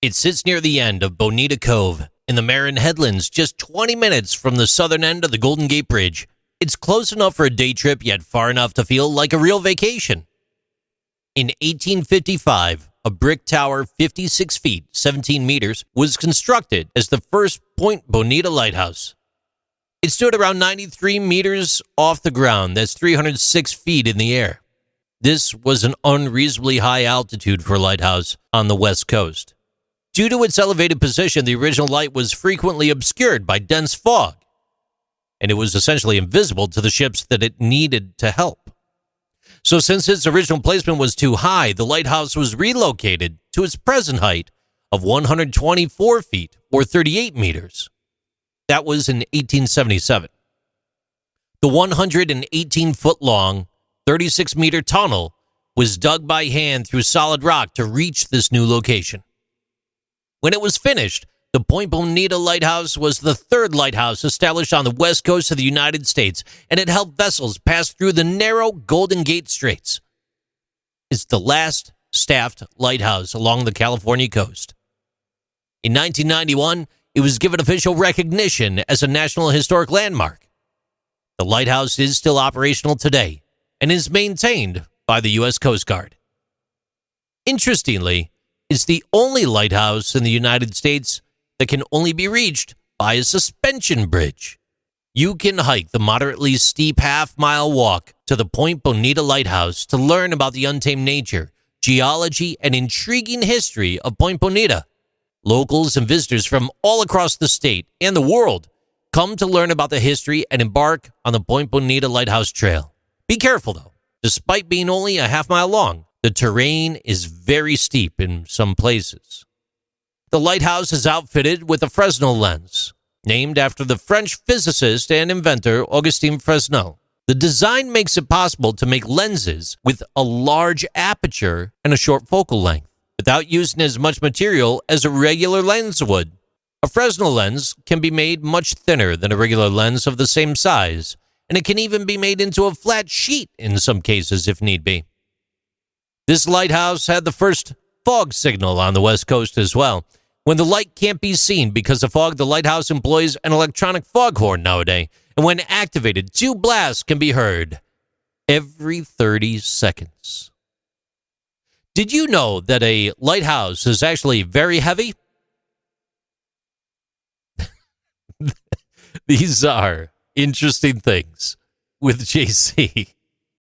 It sits near the end of Bonita Cove in the Marin Headlands, just 20 minutes from the southern end of the Golden Gate Bridge. It's close enough for a day trip, yet far enough to feel like a real vacation. In 1855, a brick tower 56 feet, 17 meters, was constructed as the first Point Bonita Lighthouse. It stood around 93 meters off the ground. That's 306 feet in the air. This was an unreasonably high altitude for a lighthouse on the West Coast. Due to its elevated position, the original light was frequently obscured by dense fog, and it was essentially invisible to the ships that it needed to help. So since its original placement was too high, the lighthouse was relocated to its present height of 124 feet, or 38 meters. That was in 1877. The 118-foot-long, 36-meter tunnel was dug by hand through solid rock to reach this new location. When it was finished, the Point Bonita Lighthouse was the third lighthouse established on the west coast of the United States, and it helped vessels pass through the narrow Golden Gate Straits. It's the last staffed lighthouse along the California coast. In 1991, it was given official recognition as a National Historic Landmark. The lighthouse is still operational today and is maintained by the U.S. Coast Guard. Interestingly, it's the only lighthouse in the United States that can only be reached by a suspension bridge. You can hike the moderately steep half-mile walk to the Point Bonita Lighthouse to learn about the untamed nature, geology, and intriguing history of Point Bonita. Locals and visitors from all across the state and the world come to learn about the history and embark on the Point Bonita Lighthouse Trail. Be careful, though. Despite being only a half-mile long, the terrain is very steep in some places. The lighthouse is outfitted with a Fresnel lens, named after the French physicist and inventor Augustin Fresnel. The design makes it possible to make lenses with a large aperture and a short focal length, without using as much material as a regular lens would. A Fresnel lens can be made much thinner than a regular lens of the same size, and it can even be made into a flat sheet in some cases if need be. This lighthouse had the first fog signal on the West Coast as well. When the light can't be seen because of fog, the lighthouse employs an electronic foghorn nowadays, and when activated, 2 blasts can be heard every 30 seconds. Did you know that a lighthouse is actually very heavy? These are interesting things with JC.